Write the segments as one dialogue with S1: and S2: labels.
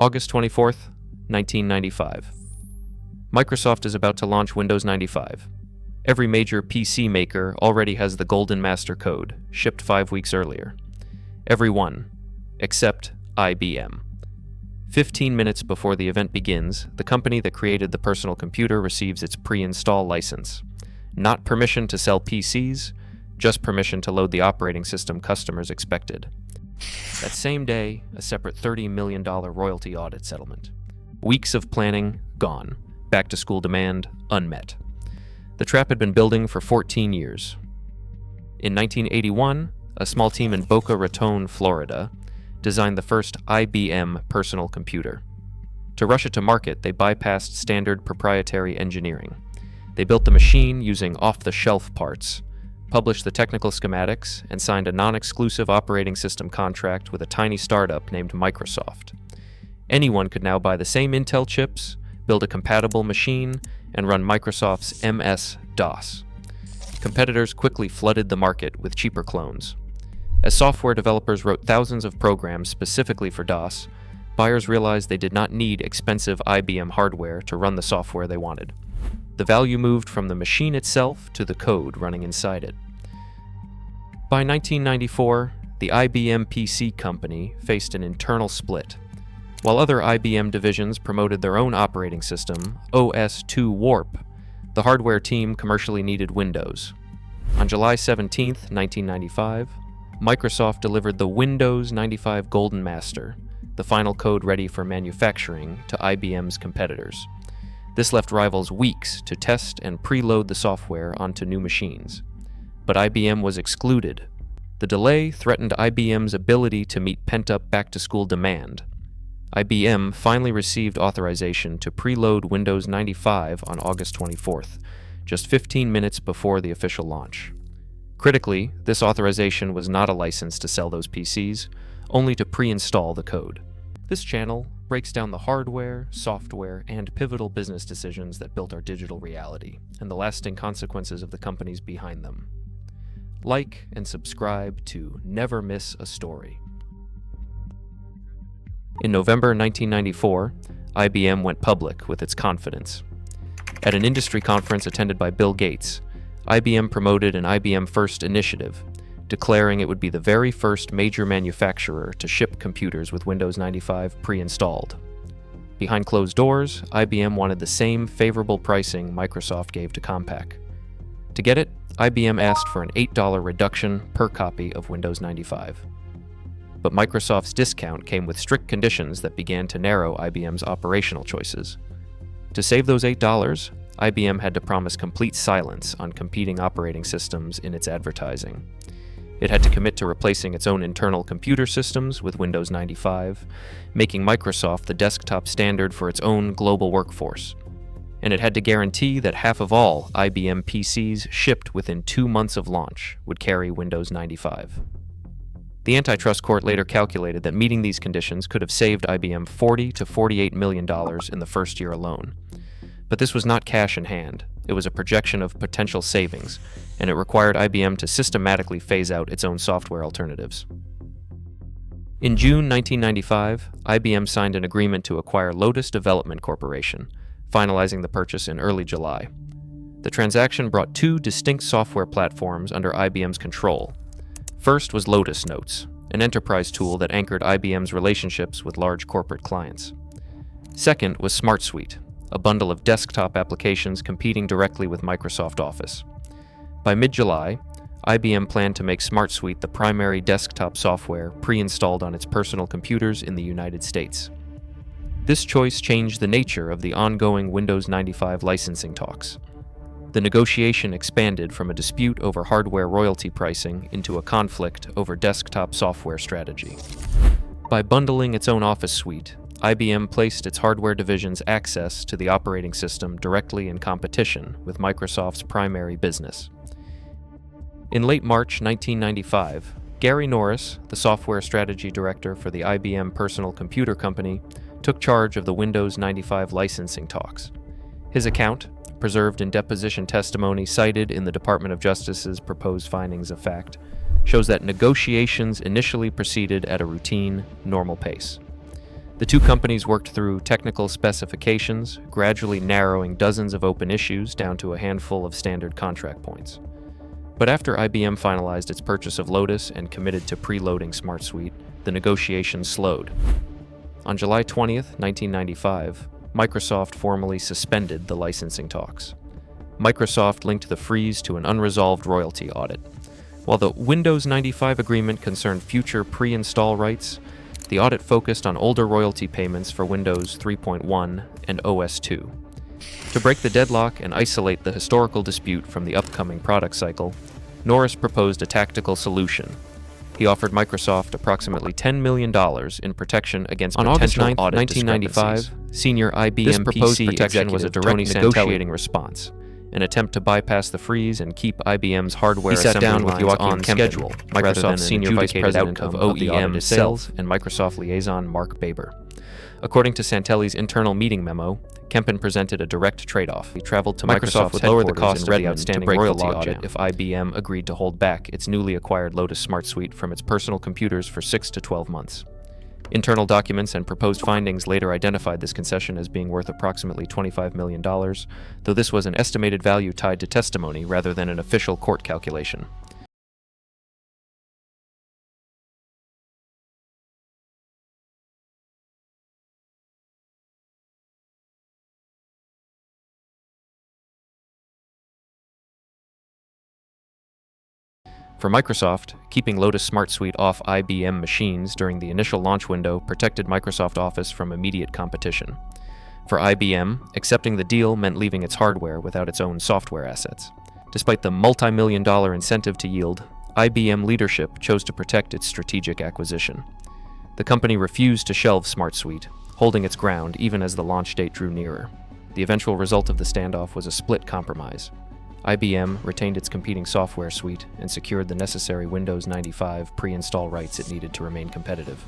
S1: August 24th, 1995. Microsoft is about to launch Windows 95. Every major PC maker already has the Golden Master Code, shipped 5 weeks earlier. Every one, except IBM. 15 minutes before the event begins, the company that created the personal computer receives its pre-install license. Not permission to sell PCs, just permission to load the operating system customers expected. That same day, a separate $30 million royalty audit settlement. Weeks of planning, gone. Back-to-school demand, unmet. The trap had been building for 14 years. In 1981, a small team in Boca Raton, Florida, designed the first IBM personal computer. To rush it to market, they bypassed standard proprietary engineering. They built the machine using off-the-shelf parts, published the technical schematics, and signed a non-exclusive operating system contract with a tiny startup named Microsoft. Anyone could now buy the same Intel chips, build a compatible machine, and run Microsoft's MS-DOS. Competitors quickly flooded the market with cheaper clones. As software developers wrote thousands of programs specifically for DOS, buyers realized they did not need expensive IBM hardware to run the software they wanted. The value moved from the machine itself to the code running inside it. By 1994, the IBM PC Company faced an internal split. While other IBM divisions promoted their own operating system, OS/2 Warp, the hardware team commercially needed Windows. On July 17, 1995, Microsoft delivered the Windows 95 Golden Master, the final code ready for manufacturing, to IBM's competitors. This left rivals weeks to test and preload the software onto new machines. But IBM was excluded. The delay threatened IBM's ability to meet pent-up back-to-school demand. IBM finally received authorization to preload Windows 95 on August 24th, just 15 minutes before the official launch. Critically, this authorization was not a license to sell those PCs, only to pre-install the code. This channel breaks down the hardware, software, and pivotal business decisions that built our digital reality, and the lasting consequences of the companies behind them. Like and subscribe to never miss a story. In November 1994, IBM went public with its confidence. At an industry conference attended by Bill Gates, IBM promoted an IBM First initiative, declaring it would be the very first major manufacturer to ship computers with Windows 95 pre-installed. Behind closed doors, IBM wanted the same favorable pricing Microsoft gave to Compaq. To get it, IBM asked for an $8 reduction per copy of Windows 95. But Microsoft's discount came with strict conditions that began to narrow IBM's operational choices. To save those $8, IBM had to promise complete silence on competing operating systems in its advertising. It had to commit to replacing its own internal computer systems with Windows 95, making Microsoft the desktop standard for its own global workforce. And it had to guarantee that half of all IBM PCs shipped within 2 months of launch would carry Windows 95. The antitrust court later calculated that meeting these conditions could have saved IBM $40 to $48 million in the first year alone. But this was not cash in hand. It was a projection of potential savings, and it required IBM to systematically phase out its own software alternatives. In June 1995, IBM signed an agreement to acquire Lotus Development Corporation, finalizing the purchase in early July. The transaction brought 2 distinct software platforms under IBM's control. First was Lotus Notes, an enterprise tool that anchored IBM's relationships with large corporate clients. Second was SmartSuite, a bundle of desktop applications competing directly with Microsoft Office. By mid-July, IBM planned to make SmartSuite the primary desktop software pre-installed on its personal computers in the United States. This choice changed the nature of the ongoing Windows 95 licensing talks. The negotiation expanded from a dispute over hardware royalty pricing into a conflict over desktop software strategy. By bundling its own Office suite, IBM placed its hardware division's access to the operating system directly in competition with Microsoft's primary business. In late March 1995, Garry Norris, the software strategy director for the IBM Personal Computer Company, took charge of the Windows 95 licensing talks. His account, preserved in deposition testimony cited in the Department of Justice's proposed findings of fact, shows that negotiations initially proceeded at a routine, normal pace. The two companies worked through technical specifications, gradually narrowing dozens of open issues down to a handful of standard contract points. But after IBM finalized its purchase of Lotus and committed to preloading SmartSuite, the negotiations slowed. On July 20th, 1995, Microsoft formally suspended the licensing talks. Microsoft linked the freeze to an unresolved royalty audit. While the Windows 95 agreement concerned future pre-install rights, the audit focused on older royalty payments for Windows 3.1 and OS 2. To break the deadlock and isolate the historical dispute from the upcoming product cycle, Norris proposed a tactical solution. He offered Microsoft approximately $10 million in protection against potential audit 1995, senior IBM PC executive was a direct negotiating response, an attempt to bypass the freeze and keep IBM's hardware assembly lines on schedule, Microsoft's senior vice president of OEM sales and Microsoft liaison Mark Baber. According to Santelli's internal meeting memo, Kempen presented a direct trade-off. He traveled to Microsoft would lower the cost of the outstanding royalty audit if IBM agreed to hold back its newly acquired Lotus SmartSuite from its personal computers for 6 to 12 months. Internal documents and proposed findings later identified this concession as being worth approximately $25 million, though this was an estimated value tied to testimony rather than an official court calculation. For Microsoft, keeping Lotus SmartSuite off IBM machines during the initial launch window protected Microsoft Office from immediate competition. For IBM, accepting the deal meant leaving its hardware without its own software assets. Despite the multi-million-dollar incentive to yield, IBM leadership chose to protect its strategic acquisition. The company refused to shelve SmartSuite, holding its ground even as the launch date drew nearer. The eventual result of the standoff was a split compromise. IBM retained its competing software suite and secured the necessary Windows 95 pre-install rights it needed to remain competitive.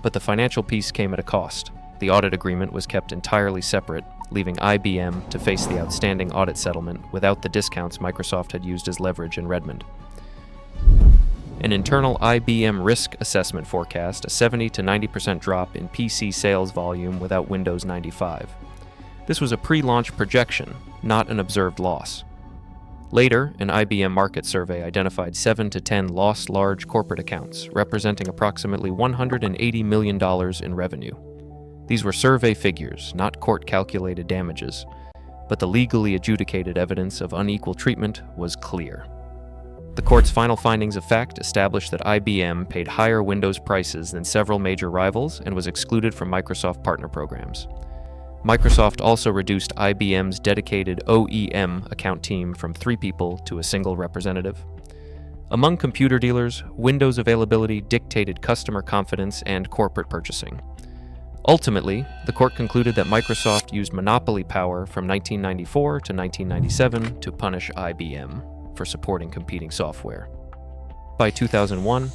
S1: But the financial piece came at a cost. The audit agreement was kept entirely separate, leaving IBM to face the outstanding audit settlement without the discounts Microsoft had used as leverage in Redmond. An internal IBM risk assessment forecast a 70 to 90% drop in PC sales volume without Windows 95. This was a pre-launch projection, not an observed loss. Later, an IBM market survey identified 7 to 10 lost large corporate accounts, representing approximately $180 million in revenue. These were survey figures, not court-calculated damages, but the legally adjudicated evidence of unequal treatment was clear. The court's final findings of fact established that IBM paid higher Windows prices than several major rivals and was excluded from Microsoft partner programs. Microsoft also reduced IBM's dedicated OEM account team from 3 people to a single representative. Among computer dealers, Windows availability dictated customer confidence and corporate purchasing. Ultimately, the court concluded that Microsoft used monopoly power from 1994 to 1997 to punish IBM for supporting competing software. By 2001,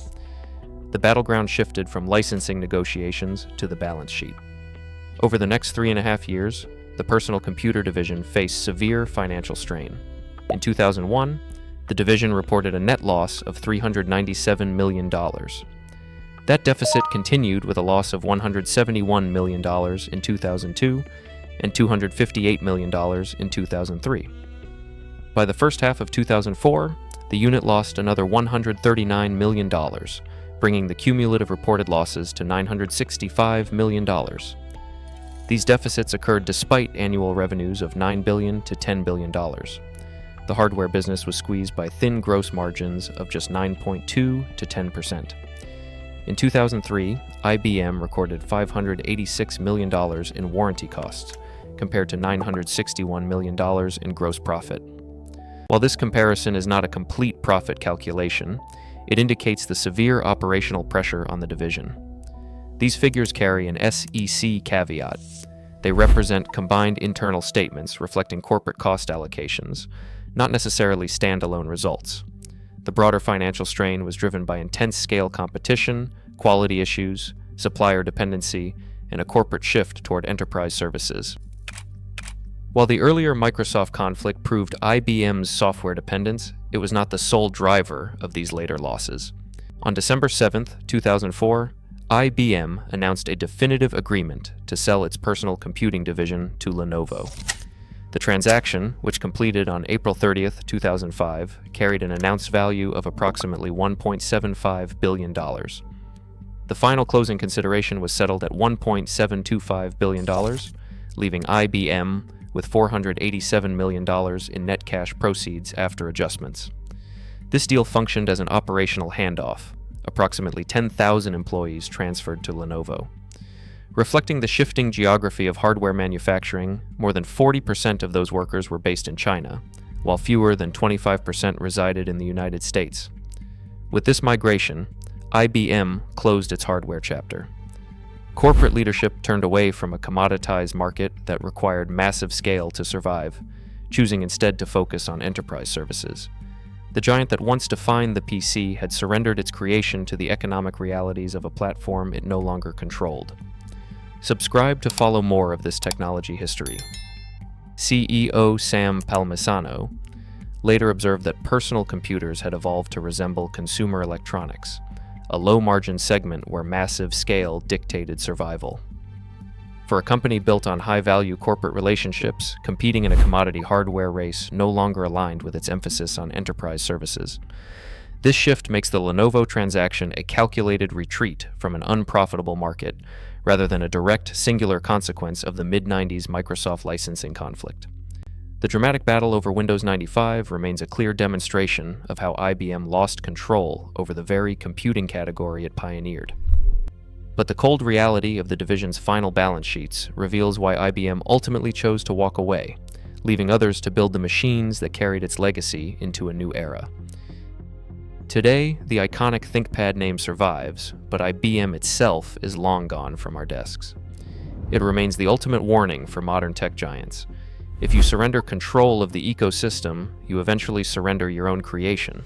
S1: the battleground shifted from licensing negotiations to the balance sheet. Over the next 3.5 years, the personal computer division faced severe financial strain. In 2001, the division reported a net loss of $397 million. That deficit continued with a loss of $171 million in 2002 and $258 million in 2003. By the first half of 2004, the unit lost another $139 million, bringing the cumulative reported losses to $965 million. These deficits occurred despite annual revenues of $9 billion to $10 billion. The hardware business was squeezed by thin gross margins of just 9.2 to 10%. In 2003, IBM recorded $586 million in warranty costs, compared to $961 million in gross profit. While this comparison is not a complete profit calculation, it indicates the severe operational pressure on the division. These figures carry an SEC caveat. They represent combined internal statements reflecting corporate cost allocations, not necessarily standalone results. The broader financial strain was driven by intense scale competition, quality issues, supplier dependency, and a corporate shift toward enterprise services. While the earlier Microsoft conflict proved IBM's software dependence, it was not the sole driver of these later losses. On December 7, 2004, IBM announced a definitive agreement to sell its personal computing division to Lenovo. The transaction, which completed on April 30th, 2005, carried an announced value of approximately $1.75 billion. The final closing consideration was settled at $1.725 billion, leaving IBM with $487 million in net cash proceeds after adjustments. This deal functioned as an operational handoff. Approximately 10,000 employees transferred to Lenovo. Reflecting the shifting geography of hardware manufacturing, more than 40% of those workers were based in China, while fewer than 25% resided in the United States. With this migration, IBM closed its hardware chapter. Corporate leadership turned away from a commoditized market that required massive scale to survive, choosing instead to focus on enterprise services. The giant that once defined the PC had surrendered its creation to the economic realities of a platform it no longer controlled. Subscribe to follow more of this technology history. CEO Sam Palmisano later observed that personal computers had evolved to resemble consumer electronics, a low-margin segment where massive scale dictated survival. For a company built on high-value corporate relationships, competing in a commodity hardware race no longer aligned with its emphasis on enterprise services. This shift makes the Lenovo transaction a calculated retreat from an unprofitable market, rather than a direct, singular consequence of the mid-90s Microsoft licensing conflict. The dramatic battle over Windows 95 remains a clear demonstration of how IBM lost control over the very computing category it pioneered. But the cold reality of the division's final balance sheets reveals why IBM ultimately chose to walk away, leaving others to build the machines that carried its legacy into a new era. Today, the iconic ThinkPad name survives, but IBM itself is long gone from our desks. It remains the ultimate warning for modern tech giants. If you surrender control of the ecosystem, you eventually surrender your own creation.